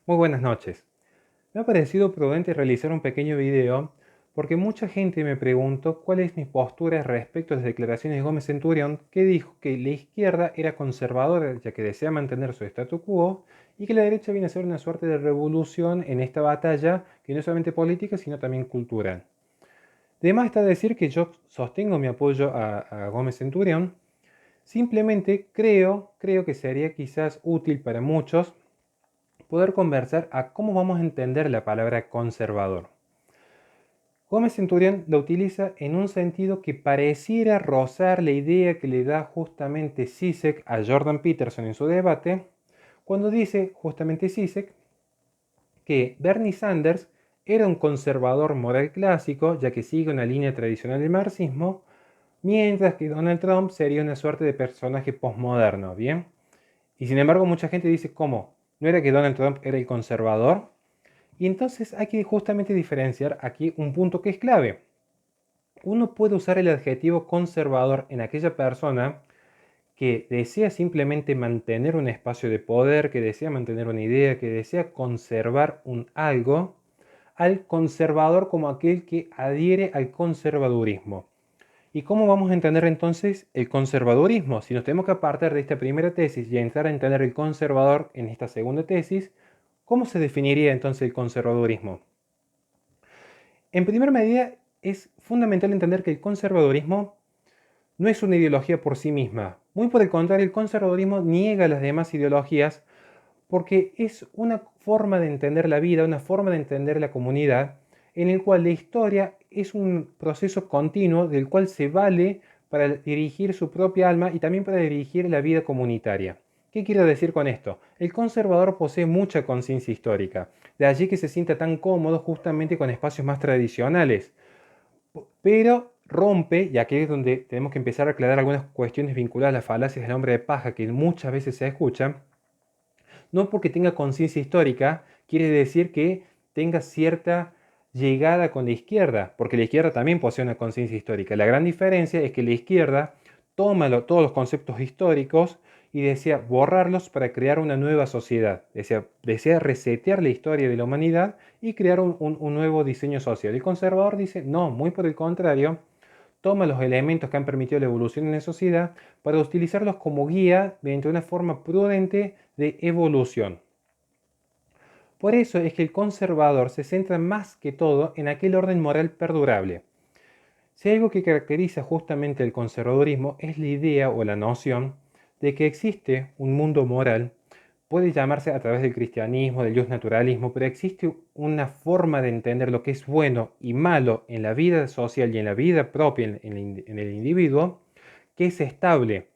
Muy buenas noches. Me ha parecido prudente realizar un pequeño video porque mucha gente me preguntó cuál es mi postura respecto a las declaraciones de Gómez Centurión, que dijo que la izquierda era conservadora ya que desea mantener su statu quo y que la derecha viene a ser una suerte de revolución en esta batalla que no es solamente política sino también cultural. Además está decir que yo sostengo mi apoyo a Gómez Centurión. Simplemente creo que sería quizás útil para muchos poder conversar a cómo vamos a entender la palabra conservador. Gómez Centurión la utiliza en un sentido que pareciera rozar la idea que le da justamente Zizek a Jordan Peterson en su debate, cuando dice justamente Zizek que Bernie Sanders era un conservador moral clásico, ya que sigue una línea tradicional del marxismo, mientras que Donald Trump sería una suerte de personaje postmoderno, ¿bien? Y sin embargo mucha gente dice, ¿cómo? ¿No era que Donald Trump era el conservador? Y entonces hay que justamente diferenciar aquí un punto que es clave. Uno puede usar el adjetivo conservador en aquella persona que desea simplemente mantener un espacio de poder, que desea mantener una idea, que desea conservar un algo, al conservador como aquel que adhiere al conservadurismo. ¿Y cómo vamos a entender entonces el conservadurismo? Si nos tenemos que apartar de esta primera tesis y entrar a entender el conservador en esta segunda tesis, ¿cómo se definiría entonces el conservadurismo? En primera medida, es fundamental entender que el conservadurismo no es una ideología por sí misma. Muy por el contrario, el conservadurismo niega las demás ideologías porque es una forma de entender la vida, una forma de entender la comunidad, en el cual la historia es un proceso continuo del cual se vale para dirigir su propia alma y también para dirigir la vida comunitaria. ¿Qué quiero decir con esto? El conservador posee mucha conciencia histórica, de allí que se sienta tan cómodo justamente con espacios más tradicionales, pero rompe, y aquí es donde tenemos que empezar a aclarar algunas cuestiones vinculadas a las falacias del hombre de paja que muchas veces se escuchan. No porque tenga conciencia histórica quiere decir que tenga cierta llegada con la izquierda, porque la izquierda también posee una conciencia histórica. La gran diferencia es que la izquierda toma todos los conceptos históricos y desea borrarlos para crear una nueva sociedad. Desea resetear la historia de la humanidad y crear un nuevo diseño social. El conservador dice, no, muy por el contrario, toma los elementos que han permitido la evolución en la sociedad para utilizarlos como guía mediante una forma prudente de evolución. Por eso es que el conservador se centra más que todo en aquel orden moral perdurable. Si hay algo que caracteriza justamente el conservadurismo es la idea o la noción de que existe un mundo moral, puede llamarse a través del cristianismo, del naturalismo, pero existe una forma de entender lo que es bueno y malo en la vida social y en la vida propia en el individuo, que es estable.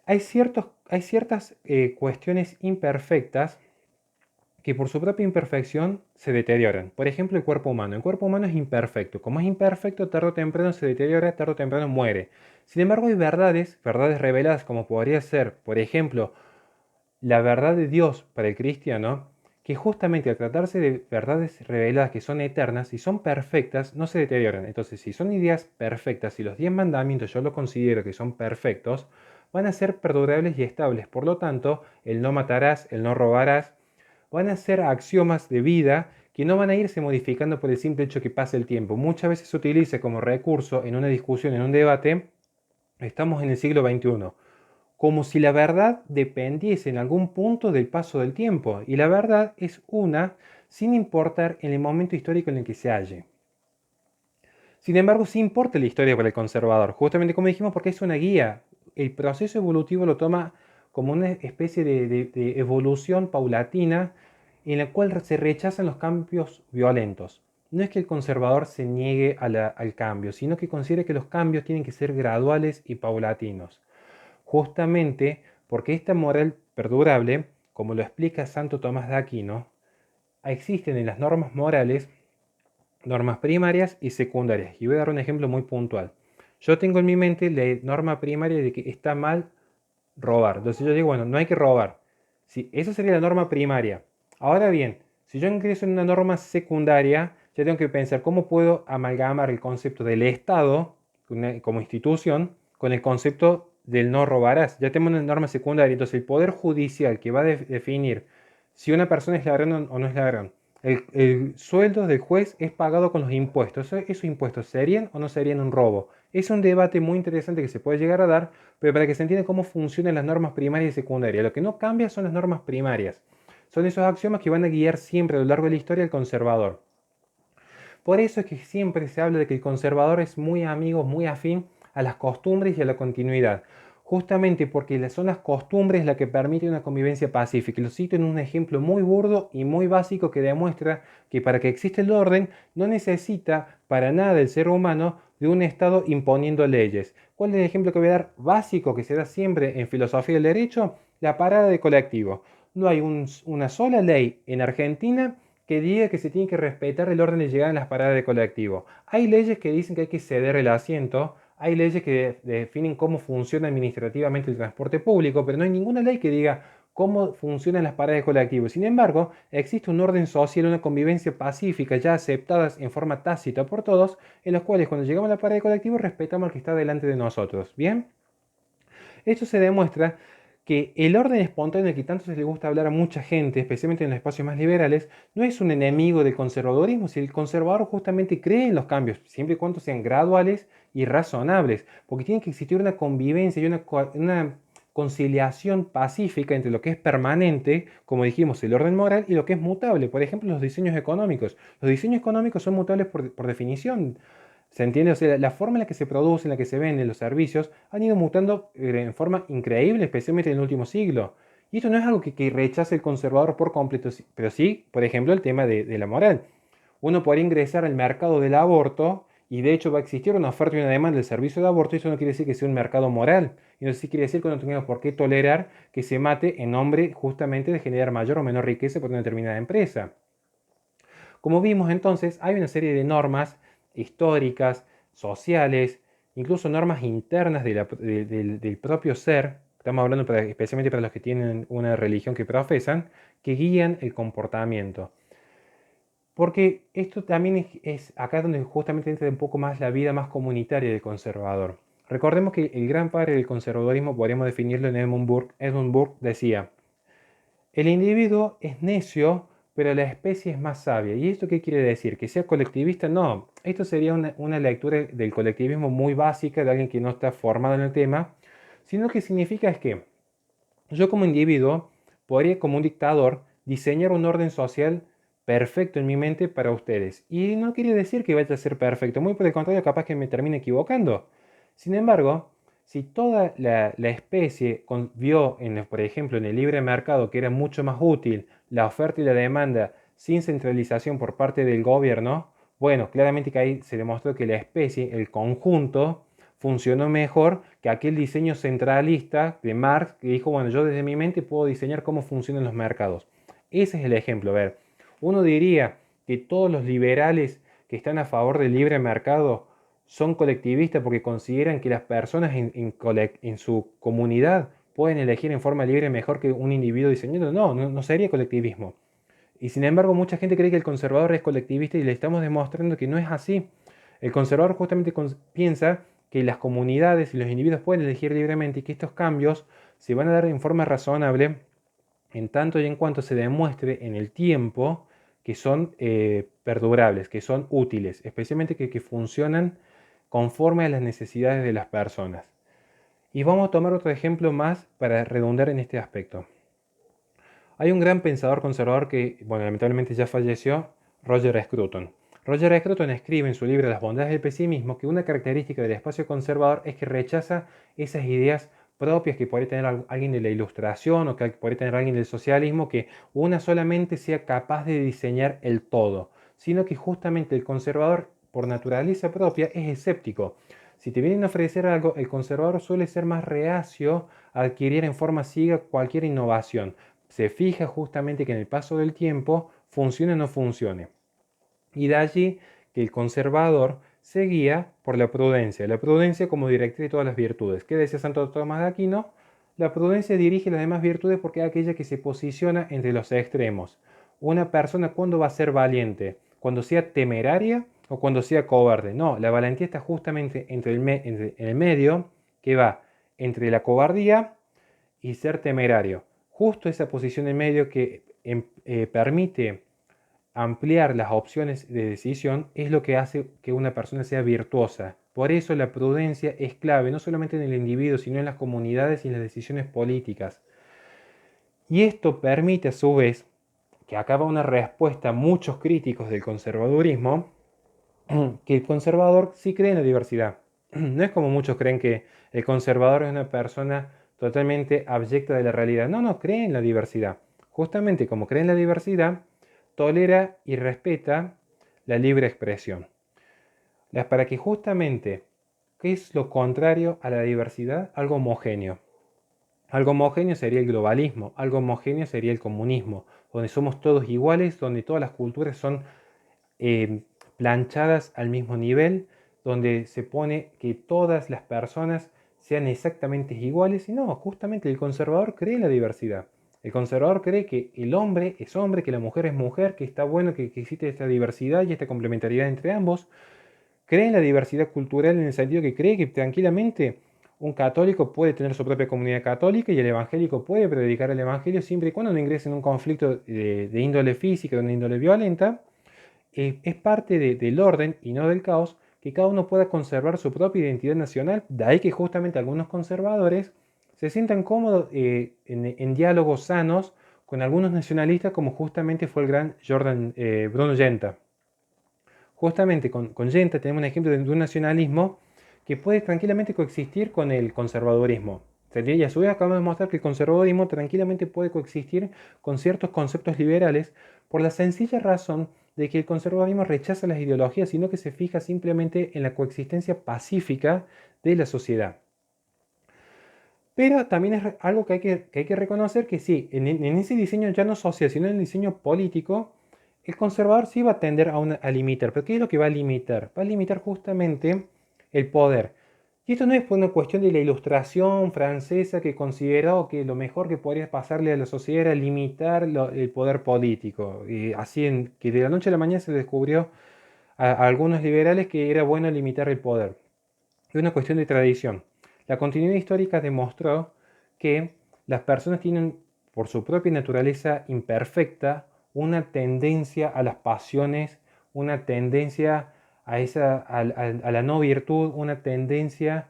Hay ciertas cuestiones imperfectas que por su propia imperfección se deterioran. Por ejemplo, el cuerpo humano. El cuerpo humano es imperfecto. Como es imperfecto, tarde o temprano se deteriora, tarde o temprano muere. Sin embargo, hay verdades reveladas, como podría ser, por ejemplo, la verdad de Dios para el cristiano, que justamente al tratarse de verdades reveladas que son eternas y son perfectas, no se deterioran. Entonces, si son ideas perfectas, si los 10 mandamientos yo lo considero que son perfectos, van a ser perdurables y estables. Por lo tanto, el no matarás, el no robarás, van a ser axiomas de vida que no van a irse modificando por el simple hecho que pase el tiempo. Muchas veces se utiliza como recurso en una discusión, en un debate, estamos en el siglo XXI, como si la verdad dependiese en algún punto del paso del tiempo. Y la verdad es una sin importar en el momento histórico en el que se halle. Sin embargo, sí importa la historia para el conservador, justamente como dijimos, porque es una guía. El proceso evolutivo lo toma como una especie de evolución paulatina en la cual se rechazan los cambios violentos. No es que el conservador se niegue al cambio, sino que considera que los cambios tienen que ser graduales y paulatinos. Justamente porque esta moral perdurable, como lo explica Santo Tomás de Aquino, existen en las normas morales normas primarias y secundarias. Y voy a dar un ejemplo muy puntual. Yo tengo en mi mente la norma primaria de que está mal robar. Entonces yo digo, bueno, no hay que robar. Sí, esa sería la norma primaria. Ahora bien, si yo ingreso en una norma secundaria, ya tengo que pensar cómo puedo amalgamar el concepto del Estado como institución con el concepto del no robarás. Ya tengo una norma secundaria, entonces el Poder Judicial que va a definir si una persona es ladrón o no es ladrón. El sueldo del juez es pagado con los impuestos. ¿Esos impuestos serían o no serían un robo? Es un debate muy interesante que se puede llegar a dar, pero para que se entienda cómo funcionan las normas primarias y secundarias. Lo que no cambia son las normas primarias. Son esos axiomas que van a guiar siempre a lo largo de la historia al conservador. Por eso es que siempre se habla de que el conservador es muy amigo, muy afín a las costumbres y a la continuidad. Justamente porque son las costumbres las que permiten una convivencia pacífica. Lo cito en un ejemplo muy burdo y muy básico que demuestra que para que exista el orden no necesita para nada el ser humano de un Estado imponiendo leyes. ¿Cuál es el ejemplo que voy a dar básico que se da siempre en filosofía del derecho? La parada de colectivo. No hay una sola ley en Argentina que diga que se tiene que respetar el orden de llegada en las paradas de colectivo. Hay leyes que dicen que hay que ceder el asiento, hay leyes que definen cómo funciona administrativamente el transporte público, pero no hay ninguna ley que diga cómo funcionan las paradas de colectivo. Sin embargo, existe un orden social, una convivencia pacífica ya aceptadas en forma tácita por todos, en los cuales cuando llegamos a la parada de colectivo respetamos al que está delante de nosotros. ¿Bien? Esto se demuestra que el orden espontáneo que tanto se le gusta hablar a mucha gente, especialmente en los espacios más liberales, no es un enemigo del conservadurismo, si el conservador justamente cree en los cambios, siempre y cuando sean graduales y razonables, porque tiene que existir una convivencia y una conciliación pacífica entre lo que es permanente, como dijimos, el orden moral, y lo que es mutable. Por ejemplo, los diseños económicos. Los diseños económicos son mutables por definición. ¿Se entiende? O sea, la forma en la que se producen, en la que se venden los servicios, han ido mutando en forma increíble, especialmente en el último siglo. Y esto no es algo que rechace el conservador por completo, pero sí, por ejemplo, el tema de la moral. Uno podría ingresar al mercado del aborto y de hecho va a existir una oferta y una demanda del servicio de aborto. Y eso no quiere decir que sea un mercado moral. Y no sí quiere decir que no tengamos por qué tolerar que se mate en nombre justamente de generar mayor o menor riqueza por una determinada empresa. Como vimos entonces, hay una serie de normas históricas, sociales, incluso normas internas del propio ser, estamos hablando especialmente para los que tienen una religión que profesan, que guían el comportamiento. Porque esto también es acá donde justamente entra un poco más la vida más comunitaria del conservador. Recordemos que el gran padre del conservadurismo, podríamos definirlo en Edmund Burke. Edmund Burke decía, el individuo es necio, pero la especie es más sabia. ¿Y esto qué quiere decir? ¿Que sea colectivista? No. Esto sería una lectura del colectivismo muy básica de alguien que no está formado en el tema, sino que significa es que yo como individuo podría, como un dictador, diseñar un orden social perfecto en mi mente para ustedes. Y no quiere decir que vaya a ser perfecto, muy por el contrario, capaz que me termine equivocando. Sin embargo, si toda la especie vio, por ejemplo, en el libre mercado que era mucho más útil la oferta y la demanda sin centralización por parte del gobierno, bueno, claramente que ahí se demostró que la especie, el conjunto, funcionó mejor que aquel diseño centralista de Marx que dijo, bueno, yo desde mi mente puedo diseñar cómo funcionan los mercados. Ese es el ejemplo. A ver, uno diría que todos los liberales que están a favor del libre mercado son colectivistas porque consideran que las personas en su comunidad pueden elegir en forma libre mejor que un individuo diseñado. No sería colectivismo. Y sin embargo, mucha gente cree que el conservador es colectivista y le estamos demostrando que no es así. El conservador justamente piensa que las comunidades y los individuos pueden elegir libremente y que estos cambios se van a dar en forma razonable en tanto y en cuanto se demuestre en el tiempo que son perdurables, que son útiles, especialmente que funcionan conforme a las necesidades de las personas. Y vamos a tomar otro ejemplo más para redundar en este aspecto. Hay un gran pensador conservador que, bueno, lamentablemente ya falleció, Roger Scruton. Roger Scruton escribe en su libro Las bondades del pesimismo que una característica del espacio conservador es que rechaza esas ideas propias que puede tener alguien de la ilustración o que puede tener alguien del socialismo, que una solamente sea capaz de diseñar el todo, sino que justamente el conservador, por naturaleza propia, es escéptico. Si te vienen a ofrecer algo, el conservador suele ser más reacio a adquirir en forma ciega cualquier innovación. Se fija justamente que en el paso del tiempo funcione o no funcione. Y de allí que el conservador se guía por la prudencia como directriz de todas las virtudes. ¿Qué decía Santo Tomás de Aquino? La prudencia dirige las demás virtudes porque es aquella que se posiciona entre los extremos. Una persona, ¿cuándo va a ser valiente? ¿Cuando sea temeraria o cuando sea cobarde? No, la valentía está justamente entre en el medio, que va entre la cobardía y ser temerario. Justo esa posición en medio que permite ampliar las opciones de decisión es lo que hace que una persona sea virtuosa. Por eso la prudencia es clave, no solamente en el individuo, sino en las comunidades y en las decisiones políticas. Y esto permite a su vez, que acaba una respuesta a muchos críticos del conservadurismo, que el conservador sí cree en la diversidad. No es como muchos creen que el conservador es una persona totalmente abyecta de la realidad. No, no, cree en la diversidad. Justamente como cree en la diversidad, tolera y respeta la libre expresión. Para que justamente, ¿qué es lo contrario a la diversidad? Algo homogéneo. Algo homogéneo sería el globalismo, algo homogéneo sería el comunismo, donde somos todos iguales, donde todas las culturas son eh, planchadas al mismo nivel, donde se pone que todas las personas sean exactamente iguales. Y no, justamente el conservador cree en la diversidad. El conservador cree que el hombre es hombre, que la mujer es mujer, que está bueno que existe esta diversidad y esta complementariedad entre ambos. Cree en la diversidad cultural en el sentido que cree que tranquilamente un católico puede tener su propia comunidad católica y el evangélico puede predicar el evangelio siempre y cuando no ingrese en un conflicto de índole física, de una índole violenta. Es parte del orden y no del caos que cada uno pueda conservar su propia identidad nacional. De ahí que justamente algunos conservadores se sientan cómodos en diálogos sanos con algunos nacionalistas, como justamente fue el gran Bruno Yenta. Justamente con Yenta tenemos un ejemplo de un nacionalismo que puede tranquilamente coexistir con el conservadurismo. Y a su vez acabamos de mostrar que el conservadurismo tranquilamente puede coexistir con ciertos conceptos liberales por la sencilla razón de que el conservadurismo rechaza las ideologías, sino que se fija simplemente en la coexistencia pacífica de la sociedad. Pero también es algo que hay que reconocer que sí, en ese diseño ya no social, sino en el diseño político, el conservador sí va a tender a limitar. ¿Pero qué es lo que va a limitar? Va a limitar justamente el poder. Y esto no es por una cuestión de la ilustración francesa que consideró que lo mejor que podría pasarle a la sociedad era limitar el poder político. Y así que de la noche a la mañana se descubrió a algunos liberales que era bueno limitar el poder. Es una cuestión de tradición. La continuidad histórica demostró que las personas tienen, por su propia naturaleza imperfecta, una tendencia a las pasiones, una tendencia a la no virtud, una tendencia,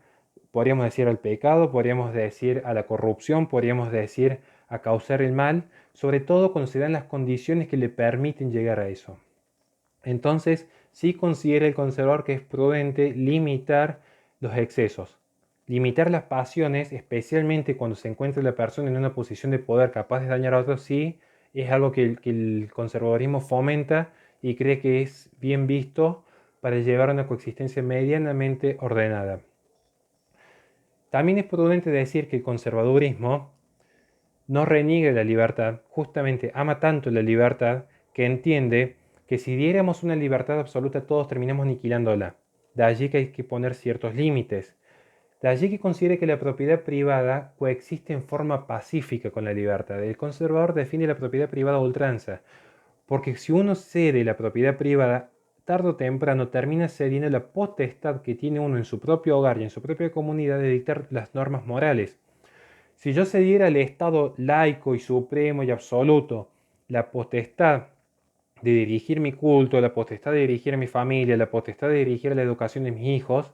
podríamos decir, al pecado, podríamos decir a la corrupción, podríamos decir a causar el mal, sobre todo cuando se dan las condiciones que le permiten llegar a eso. Entonces, sí considera el conservador que es prudente limitar los excesos, limitar las pasiones, especialmente cuando se encuentra la persona en una posición de poder capaz de dañar a otros, sí es algo que el conservadurismo fomenta y cree que es bien visto para llevar a una coexistencia medianamente ordenada. También es prudente decir que el conservadurismo no reniega la libertad, justamente ama tanto la libertad que entiende que si diéramos una libertad absoluta todos terminamos aniquilándola. De allí que hay que poner ciertos límites. De allí que considere que la propiedad privada coexiste en forma pacífica con la libertad. El conservador define la propiedad privada a ultranza, porque si uno cede la propiedad privada, tarde o temprano termina cediendo la potestad que tiene uno en su propio hogar y en su propia comunidad de dictar las normas morales. Si yo cediera al Estado laico y supremo y absoluto la potestad de dirigir mi culto, la potestad de dirigir a mi familia, la potestad de dirigir la educación de mis hijos,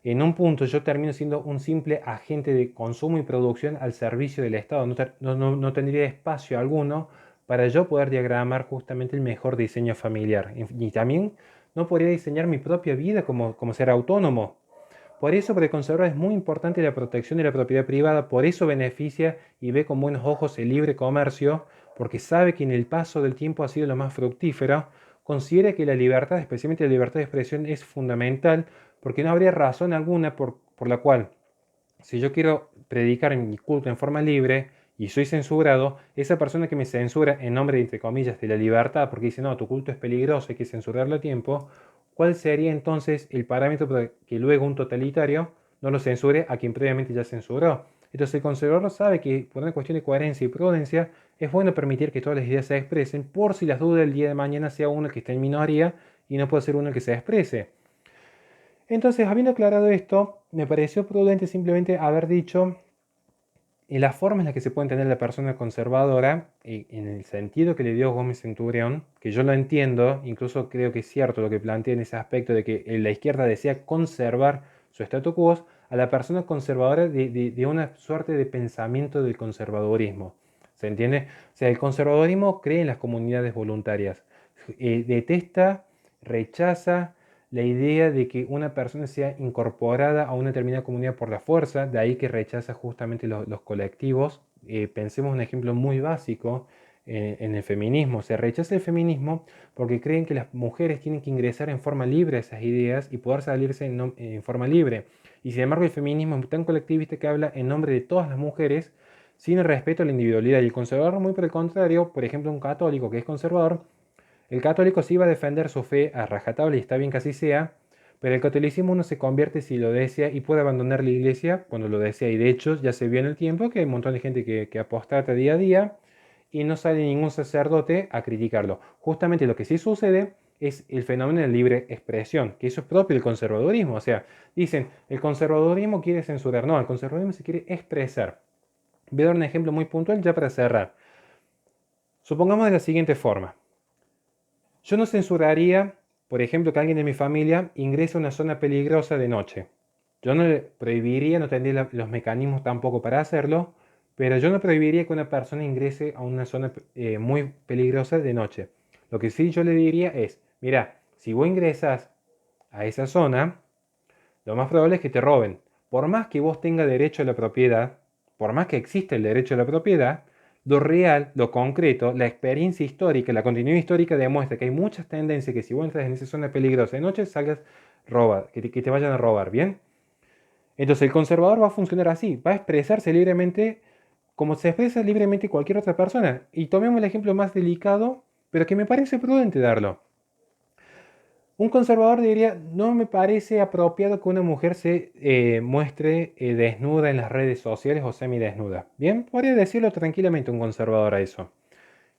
en un punto yo termino siendo un simple agente de consumo y producción al servicio del Estado. No tendría espacio alguno para yo poder diagramar justamente el mejor diseño familiar. Y también no podría diseñar mi propia vida como ser autónomo. Por eso para el conservador es muy importante la protección de la propiedad privada, por eso beneficia y ve con buenos ojos el libre comercio, porque sabe que en el paso del tiempo ha sido lo más fructífero, considera que la libertad, especialmente la libertad de expresión, es fundamental, porque no habría razón alguna por la cual, si yo quiero predicar mi culto en forma libre y soy censurado, esa persona que me censura en nombre, entre comillas, de la libertad, porque dice, no, tu culto es peligroso, hay que censurarlo a tiempo, ¿cuál sería entonces el parámetro para que luego un totalitario no lo censure a quien previamente ya censuró? Entonces el conservador sabe que por una cuestión de coherencia y prudencia es bueno permitir que todas las ideas se expresen por si las dudas el día de mañana sea uno que está en minoría y no puede ser uno que se exprese. Entonces, habiendo aclarado esto, me pareció prudente simplemente haber dicho y la forma en la que se puede entender la persona conservadora, en el sentido que le dio Gómez Centurión, que yo lo entiendo, incluso creo que es cierto lo que plantea en ese aspecto de que la izquierda desea conservar su statu quo, a la persona conservadora de una suerte de pensamiento del conservadurismo. ¿Se entiende? O sea, el conservadurismo cree en las comunidades voluntarias, detesta, rechaza la idea de que una persona sea incorporada a una determinada comunidad por la fuerza, de ahí que rechaza justamente los colectivos. Pensemos un ejemplo muy básico en el feminismo. Se rechaza el feminismo porque creen que las mujeres tienen que ingresar en forma libre a esas ideas y poder salirse en forma libre. Y sin embargo el feminismo es tan colectivista que habla en nombre de todas las mujeres sin el respeto a la individualidad. Y el conservador, muy por el contrario, por ejemplo un católico que es conservador, el católico sí va a defender su fe a rajatabla y está bien que así sea, pero el catolicismo uno se convierte si lo desea y puede abandonar la iglesia cuando lo desea. Y de hecho ya se vio en el tiempo que hay un montón de gente que apostata día a día y no sale ningún sacerdote a criticarlo. Justamente lo que sí sucede es el fenómeno de libre expresión, que eso es propio del conservadurismo. O sea, dicen, el conservadurismo quiere censurar. No, el conservadurismo se quiere expresar. Voy a dar un ejemplo muy puntual ya para cerrar. Supongamos de la siguiente forma. Yo no censuraría, por ejemplo, que alguien de mi familia ingrese a una zona peligrosa de noche. Yo no le prohibiría, no tendría los mecanismos tampoco para hacerlo, pero yo no prohibiría que una persona ingrese a una zona muy peligrosa de noche. Lo que sí yo le diría es, mira, si vos ingresas a esa zona, lo más probable es que te roben. Por más que vos tengas derecho a la propiedad, por más que exista el derecho a la propiedad, lo real, lo concreto, la experiencia histórica, la continuidad histórica demuestra que hay muchas tendencias que si vos entras en esa zona peligrosa de noche, salgas roba, que te vayan a robar, ¿bien? Entonces el conservador va a funcionar así, va a expresarse libremente como se expresa libremente cualquier otra persona. Y tomemos el ejemplo más delicado, pero que me parece prudente darlo. Un conservador diría, no me parece apropiado que una mujer se muestre desnuda en las redes sociales o semidesnuda. Bien, podría decirlo tranquilamente un conservador a eso.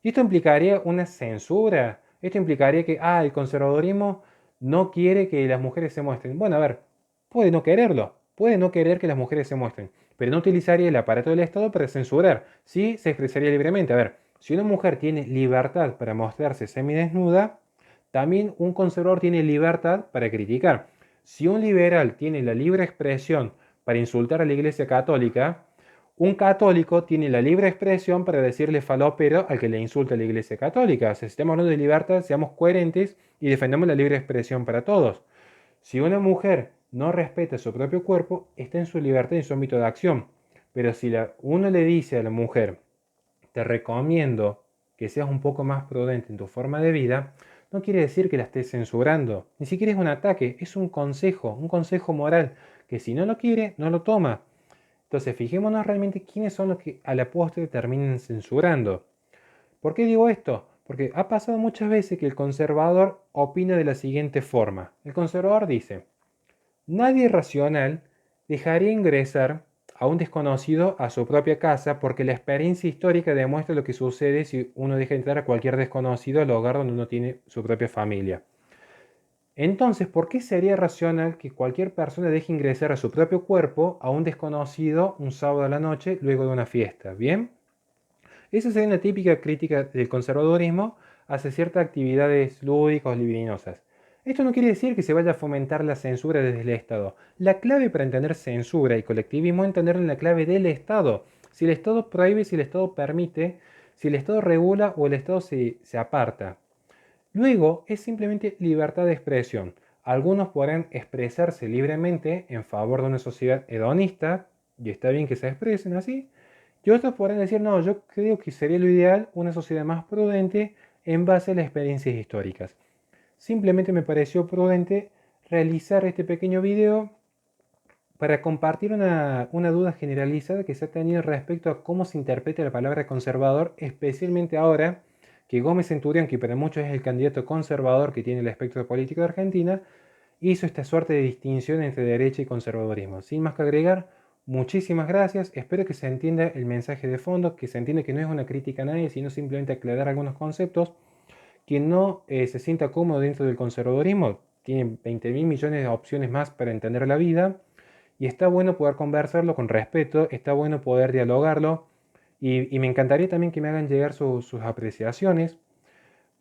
Y esto implicaría una censura. Esto implicaría que, el conservadurismo no quiere que las mujeres se muestren. Bueno, a ver, puede no quererlo, puede no querer que las mujeres se muestren, pero no utilizaría el aparato del Estado para censurar. Sí se expresaría libremente. A ver, si una mujer tiene libertad para mostrarse semidesnuda, también un conservador tiene libertad para criticar. Si un liberal tiene la libre expresión para insultar a la Iglesia Católica, un católico tiene la libre expresión para decirle falopero al que le insulta a la Iglesia Católica. O sea, si estamos hablando de libertad, seamos coherentes y defendamos la libre expresión para todos. Si una mujer no respeta su propio cuerpo, está en su libertad y en su ámbito de acción. Pero si uno le dice a la mujer, te recomiendo que seas un poco más prudente en tu forma de vida, no quiere decir que la estés censurando. Ni siquiera es un ataque, es un consejo moral, que si no lo quiere, no lo toma. Entonces, fijémonos realmente quiénes son los que a la postre terminan censurando. ¿Por qué digo esto? Porque ha pasado muchas veces que el conservador opina de la siguiente forma. El conservador dice, nadie racional dejaría ingresar a un desconocido a su propia casa porque la experiencia histórica demuestra lo que sucede si uno deja entrar a cualquier desconocido al hogar donde uno tiene su propia familia. Entonces, ¿por qué sería racional que cualquier persona deje ingresar a su propio cuerpo a un desconocido un sábado a la noche luego de una fiesta? ¿Bien? Esa sería una típica crítica del conservadurismo hacia ciertas actividades lúdicas o libidinosas. Esto no quiere decir que se vaya a fomentar la censura desde el Estado. La clave para entender censura y colectivismo es entenderlo en la clave del Estado. Si el Estado prohíbe, si el Estado permite, si el Estado regula o el Estado se aparta. Luego es simplemente libertad de expresión. Algunos podrán expresarse libremente en favor de una sociedad hedonista, y está bien que se expresen así, y otros podrán decir, no, yo creo que sería lo ideal una sociedad más prudente en base a las experiencias históricas. Simplemente me pareció prudente realizar este pequeño video para compartir una duda generalizada que se ha tenido respecto a cómo se interpreta la palabra conservador, especialmente ahora que Gómez Centurión, que para muchos es el candidato conservador que tiene el espectro político de Argentina, hizo esta suerte de distinción entre derecha y conservadurismo. Sin más que agregar, muchísimas gracias. Espero que se entienda el mensaje de fondo, que se entienda que no es una crítica a nadie, sino simplemente aclarar algunos conceptos. Quien no se sienta cómodo dentro del conservadurismo, tiene 20 mil millones de opciones más para entender la vida. y está bueno poder conversarlo con respeto, está bueno poder dialogarlo y me encantaría también que me hagan llegar sus apreciaciones.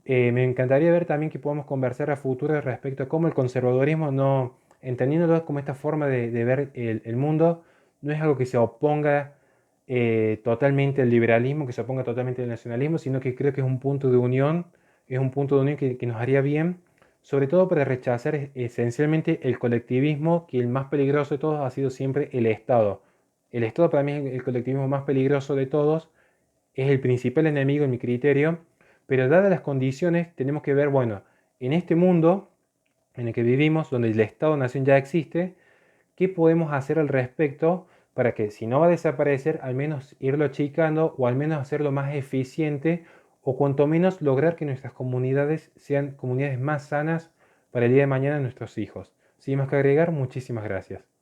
Me encantaría ver también que podamos conversar a futuro respecto a cómo el conservadurismo no, entendiéndolo como esta forma de ver el mundo, no es algo que se oponga totalmente al liberalismo, que se oponga totalmente al nacionalismo, sino que creo que es un punto de unión, es un punto de unión que nos haría bien, sobre todo para rechazar esencialmente el colectivismo, que el más peligroso de todos ha sido siempre el Estado. El Estado para mí es el colectivismo más peligroso de todos, es el principal enemigo en mi criterio, pero dadas las condiciones tenemos que ver, bueno, en este mundo en el que vivimos, donde el Estado-Nación ya existe, ¿qué podemos hacer al respecto para que si no va a desaparecer, al menos irlo achicando o al menos hacerlo más eficiente o cuanto menos lograr que nuestras comunidades sean comunidades más sanas para el día de mañana de nuestros hijos? Sin más que agregar, muchísimas gracias.